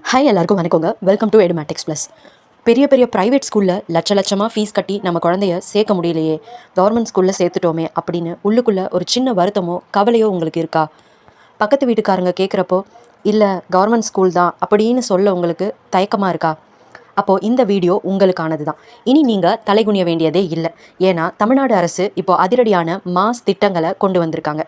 Hi எல்லாருக்கும் வணக்கங்க. Welcome to Edumatics plus. பெரிய பெரிய ப்ரைவேட் ஸ்கூலில் லட்சமாக ஃபீஸ் கட்டி நம்ம குழந்தைய சேர்க்க முடியலையே, கவர்மெண்ட் ஸ்கூலில் சேர்த்துட்டோமே அப்படின்னு உள்ளுக்குள்ளே ஒரு சின்ன வருத்தமோ கவலையோ உங்களுக்கு இருக்கா? பக்கத்து வீட்டுக்காரங்க கேட்குறப்போ இல்லை கவர்மெண்ட் ஸ்கூல் தான் அப்படின்னு சொல்ல உங்களுக்கு தயக்கமாக இருக்கா? அப்போது இந்த வீடியோ உங்களுக்கானது தான். இனி நீங்கள் தலைகுனிய வேண்டியதே இல்லை. ஏன்னா தமிழ்நாடு அரசு இப்போது அதிரடியான மாஸ் திட்டங்களை கொண்டு வந்திருக்காங்க.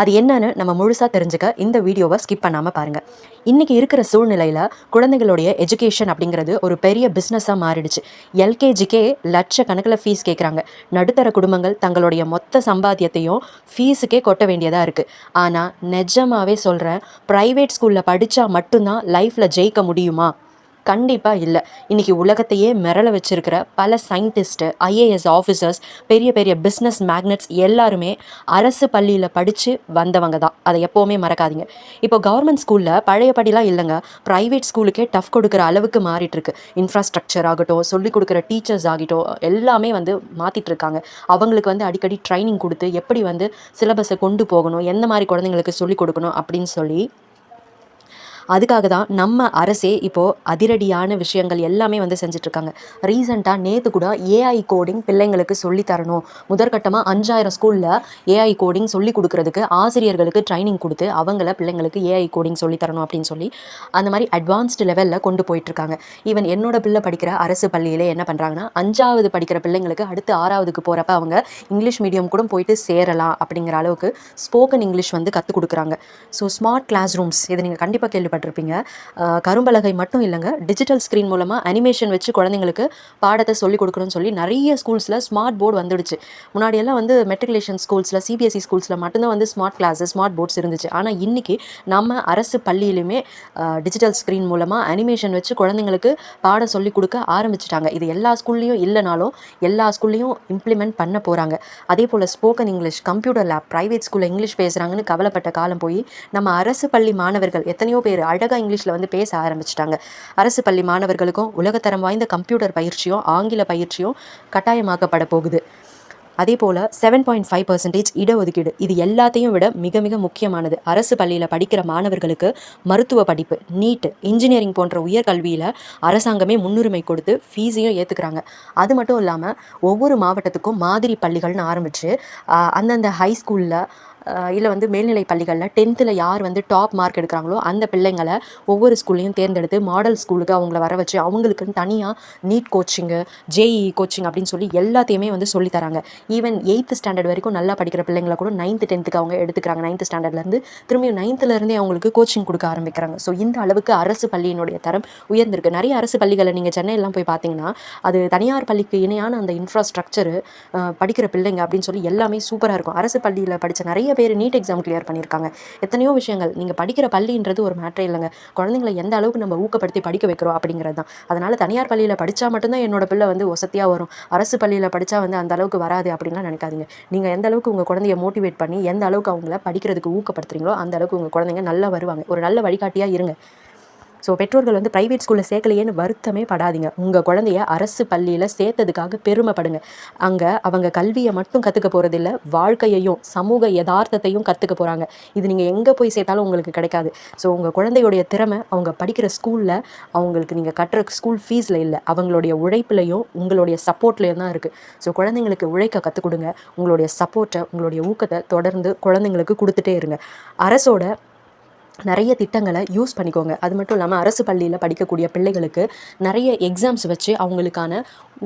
அது என்னன்னு நம்ம முழுசாக தெரிஞ்சுக்க இந்த வீடியோவை ஸ்கிப் பண்ணாமல் பாருங்கள். இன்றைக்கி இருக்கிற சூழ்நிலையில் குழந்தைகளுடைய எஜுகேஷன் அப்படிங்கிறது ஒரு பெரிய பிஸ்னஸாக மாறிடுச்சு. எல்கேஜிக்கே லட்சக்கணக்கில் ஃபீஸ் கேட்குறாங்க. நடுத்தர குடும்பங்கள் தங்களுடைய மொத்த சம்பாத்தியத்தையும் ஃபீஸுக்கே கொட்ட வேண்டியதாக இருக்குது. ஆனால் நிஜமாகவே சொல்கிறேன், ப்ரைவேட் ஸ்கூலில் படித்தா மட்டும்தான் லைஃப்பில் ஜெயிக்க முடியுமா? கண்டிப்பாக இல்லை. இன்றைக்கி உலகத்தையே மிரள வச்சிருக்கிற பல சயின்டிஸ்ட்டு, ஐஏஎஸ் ஆஃபீஸர்ஸ், பெரிய பெரிய பிஸ்னஸ் மேக்னட்ஸ் எல்லாருமே அரசு பள்ளியில் படித்து வந்தவங்க தான். அதை எப்போவுமே மறக்காதீங்க. இப்போ கவர்மெண்ட் ஸ்கூலில் பழையபடிலாம் இல்லைங்க. ப்ரைவேட் ஸ்கூலுக்கே டஃப் கொடுக்குற அளவுக்கு மாறிட்டுருக்கு. இன்ஃப்ராஸ்ட்ரக்சர் ஆகட்டும், சொல்லிக் கொடுக்குற டீச்சர்ஸ் ஆகட்டும், எல்லாமே மாற்றிட்டு இருக்காங்க. அவங்களுக்கு அடிக்கடி ட்ரைனிங் கொடுத்து எப்படி சிலபஸை கொண்டு போகணும், எந்த மாதிரி குழந்தைங்களுக்கு சொல்லிக் கொடுக்கணும் அப்படின்னு சொல்லி அதுக்காக தான் நம்ம அரசே இப்போது அதிரடியான விஷயங்கள் எல்லாமே செஞ்சிட்ருக்காங்க. ரீசெண்டாக நேற்று கூட ஏஐ கோடிங் பிள்ளைங்களுக்கு சொல்லித்தரணும், முதற்கட்டமாக 5000 ஸ்கூலில் ஏஐ கோடிங் சொல்லி கொடுக்குறதுக்கு ஆசிரியர்களுக்கு ட்ரைனிங் கொடுத்து அவங்கள பிள்ளைங்களுக்கு ஏஐ கோடிங் சொல்லித்தரணும் அப்படின்னு சொல்லி அந்த மாதிரி அட்வான்ஸ்டு லெவலில் கொண்டு போயிட்டுருக்காங்க. ஈவன் என்னோட பிள்ளை படிக்கிற அரசு பள்ளியிலே என்ன பண்ணுறாங்கன்னா, 5வது படிக்கிற பிள்ளைங்களுக்கு அடுத்து 6வதுக்கு போகிறப்ப அவங்க இங்கிலீஷ் மீடியம் கூட போயிட்டு சேரலாம் அப்படிங்கிற அளவுக்கு ஸ்போக்கன் இங்கிலீஷ் கற்றுக் கொடுக்குறாங்க. ஸோ ஸ்மார்ட் கிளாஸ் ரூம்ஸ் இதை நீங்கள் கண்டிப்பாக கேள்விப்பட்டிருப்பீங்க. கரும்பலகை மட்டும் இல்லைங்க, டிஜிட்டல் ஸ்க்ரீன் மூலமாக அனிமேஷன் வச்சு குழந்தைங்களுக்கு பாடத்தை சொல்லிக் கொடுக்கணும்னு சொல்லி நிறைய ஸ்கூல்ஸில் ஸ்மார்ட் போர்டு வந்துடுச்சு. முன்னாடியெல்லாம் மெட்ரிகுலேஷன் ஸ்கூல்ஸில், சிபிஎஸ்சி ஸ்கூல்ஸில் மட்டும்தான் ஸ்மார்ட் கிளாஸஸ், ஸ்மார்ட் போர்ட்ஸ் இருந்துச்சு. ஆனால் இன்றைக்கி நம்ம அரசு பள்ளியிலுமே டிஜிட்டல் ஸ்க்ரீன் மூலமாக அனிமேஷன் வச்சு குழந்தைங்களுக்கு பாடம் சொல்லிக் கொடுக்க ஆரம்பிச்சிட்டாங்க. இது எல்லா ஸ்கூல்லையும் இல்லைனாலும் எல்லா ஸ்கூல்லையும் இம்ப்ளிமெண்ட் பண்ண போகிறாங்க. அதே போல் spoken English, computer lab, private ஸ்கூலில் இங்கிலீஷ் பேசுகிறாங்கன்னு கவலைப்பட்ட காலம் போய் நம்ம அரசு பள்ளி மாணவர்கள் எத்தனையோ பேர் அழகாக இங்கிலீஷில் பேச ஆரம்பிச்சிட்டாங்க. அரசு பள்ளி மாணவர்களுக்கும் உலகத்தரம் வாய்ந்த கம்ப்யூட்டர் பயிற்சியும் ஆங்கில பயிற்சியும் கட்டாயமாக்கப்பட போகுது. அதே போல் 7.5% இடஒதுக்கீடு, இது எல்லாத்தையும் விட மிக மிக முக்கியமானது. அரசு பள்ளியில் படிக்கிற மாணவர்களுக்கு மருத்துவ படிப்பு, நீட், இன்ஜினியரிங் போன்ற உயர்கல்வியில் அரசாங்கமே முன்னுரிமை கொடுத்து ஃபீஸையும் ஏற்றுக்கிறாங்க. அது மட்டும் இல்லாமல் ஒவ்வொரு மாவட்டத்துக்கும் மாதிரி பள்ளிகள்னு ஆரம்பித்து அந்தந்த ஹை ஸ்கூலில் இல்லை மேல்நிலை பள்ளிகளில் 10th யார் டாப் மார்க் எடுக்கிறாங்களோ அந்த பிள்ளைங்களை ஒவ்வொரு ஸ்கூல்லையும் தேர்ந்தெடுத்து மாடல் ஸ்கூலுக்கு அவங்கள வர வச்சு அவங்களுக்குன்னு தனியாக நீட் கோச்சிங்கு, ஜேஇ கோச்சிங் அப்படின்னு சொல்லி எல்லாத்தையுமே சொல்லித்தராங்க. ஈவன் 8th ஸ்டாண்டர்ட் வரைக்கும் நல்லா படிக்கிற பிள்ளைங்களை கூட 9th 10th அவங்க எடுத்துக்கிறாங்க. 9th ஸ்டாண்டர்ட்லேருந்து திரும்பியும் 9thலேருந்தே அவங்களுக்கு கோச்சிங் கொடுக்க ஆரம்பிக்கிறாங்க. ஸோ இந்த அளவுக்கு அரசு பள்ளியினுடைய தரம் உயர்ந்திருக்கு. நிறைய அரசு பள்ளிகளை நீங்கள் சென்னையெல்லாம் போய் பார்த்தீங்கன்னா அது தனியார் பள்ளிக்கு இணையான அந்த இன்ஃப்ராஸ்ட்ரக்சரு, படிக்கிற பிள்ளைங்க அப்படின்னு சொல்லி எல்லாமே சூப்பராக இருக்கும். அரசு பள்ளியில் படித்த நிறைய பேர் நீட் எக்ஸாம் கிளியர் பண்ணியிருக்காங்க. எத்தனையோ விஷயங்கள். நீங்கள் படிக்கிற பள்ளின்றது ஒரு மேட்டரே இல்லைங்க. குழந்தைங்களை எந்த அளவுக்கு நம்ம ஊக்கப்படுத்தி படிக்க வைக்கிறோம் அப்படிங்கிறது தான். அதனால் தனியார் பள்ளியில் படித்தா மட்டும்தான் என்னோட பிள்ளை ஒசத்தியாக வரும், அரசு பள்ளியில் படித்தா அந்த அளவுக்கு வராது அப்படின்லாம் நினைக்காதீங்க. நீங்கள் எந்த அளவுக்கு உங்கள் குழந்தைய மோட்டிவேட் பண்ணி எந்த அளவுக்கு அவங்கள படிக்கிறதுக்கு ஊக்கப்படுத்துறீங்களோ அந்த அளவுக்கு உங்கள் குழந்தைங்க நல்லா வருவாங்க. ஒரு நல்ல வழிகாட்டியாக இருங்க. ஸோ பெற்றோர்கள் ப்ரைவேட் ஸ்கூலில் சேர்க்கலையேன்னு வருத்தமே படாதீங்க. உங்கள் குழந்தைய அரசு பள்ளியில் சேர்த்ததுக்காக பெருமைப்படுங்க. அங்கே அவங்க கல்வியை மட்டும் கற்றுக்க போகிறதில்ல, வாழ்க்கையையும் சமூக யதார்த்தத்தையும் கற்றுக்க போகிறாங்க. இது நீங்கள் எங்கே போய் சேர்த்தாலும் உங்களுக்கு கிடைக்காது. ஸோ உங்கள் குழந்தையுடைய திறமை அவங்க படிக்கிற ஸ்கூலில் அவங்களுக்கு நீங்கள் கட்டுற ஸ்கூல் ஃபீஸில் இல்லை, அவங்களுடைய உழைப்புலையும் உங்களுடைய சப்போர்ட்லேயும் தான் இருக்குது. ஸோ குழந்தைங்களுக்கு உழைக்க கற்றுக் கொடுங்க. உங்களுடைய சப்போர்ட்டை, உங்களுடைய ஊக்கத்தை தொடர்ந்து குழந்தைங்களுக்கு கொடுத்துட்டே இருங்க. அரசோட நிறைய திட்டங்களை யூஸ் பண்ணிக்கோங்க. அது மட்டும் இல்லாமல் அரசு பள்ளியில் படிக்கக்கூடிய பிள்ளைகளுக்கு நிறைய எக்ஸாம்ஸ் வச்சு அவங்களுக்கான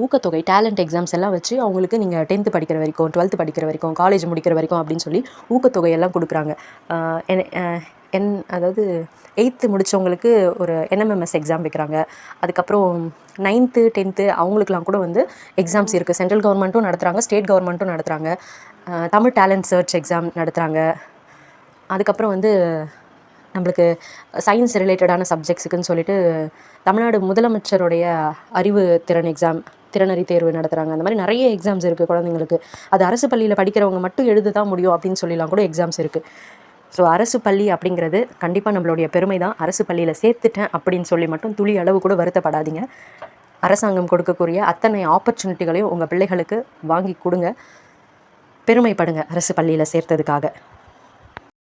ஊக்கத்தொகை, டேலண்ட் எக்ஸாம்ஸ் எல்லாம் வச்சு அவங்களுக்கு நீங்கள் 10th படிக்கிற வரைக்கும், 12th படிக்கிற வரைக்கும், காலேஜ் முடிக்கிற வரைக்கும் அப்படின்னு சொல்லி ஊக்கத்தொகையெல்லாம் கொடுக்குறாங்க. அதாவது 8th முடித்தவங்களுக்கு ஒரு என்எம்எம்எஸ் எக்ஸாம் வைக்கிறாங்க. அதுக்கப்புறம் 9th 10th அவங்களுக்குலாம் கூட எக்ஸாம்ஸ் இருக்குது. சென்ட்ரல் கவர்மெண்ட்டும் நடத்துகிறாங்க, ஸ்டேட் கவர்மெண்ட்டும் நடத்துகிறாங்க. தமிழ் டேலண்ட் சர்ச் எக்ஸாம் நடத்துகிறாங்க. அதுக்கப்புறம் நம்மளுக்கு சயின்ஸ் ரிலேட்டடான சப்ஜெக்ட்ஸுக்குன்னு சொல்லிட்டு தமிழ்நாடு முதலமைச்சருடைய அறிவு திறன் எக்ஸாம், திறனறி தேர்வு நடத்துகிறாங்க. அந்த மாதிரி நிறைய எக்ஸாம்ஸ் இருக்குது குழந்தைங்களுக்கு. அது அரசு பள்ளியில் படிக்கிறவங்க மட்டும் எழுத தான் முடியும் அப்படின்னு சொல்லிலாம் கூட எக்ஸாம்ஸ் இருக்குது. ஸோ அரசு பள்ளி அப்படிங்கிறது கண்டிப்பாக நம்மளுடைய பெருமை தான். அரசு பள்ளியில் சேர்த்துட்டேன் அப்படின்னு சொல்லி மட்டும் துளி அளவு கூட வருத்தப்படாதீங்க. அரசாங்கம் கொடுக்கக்கூடிய அத்தனை ஆப்பர்ச்சுனிட்டிகளையும் உங்கள் பிள்ளைகளுக்கு வாங்கி கொடுங்க. பெருமைப்படுங்க அரசு பள்ளியில் சேர்த்ததுக்காக.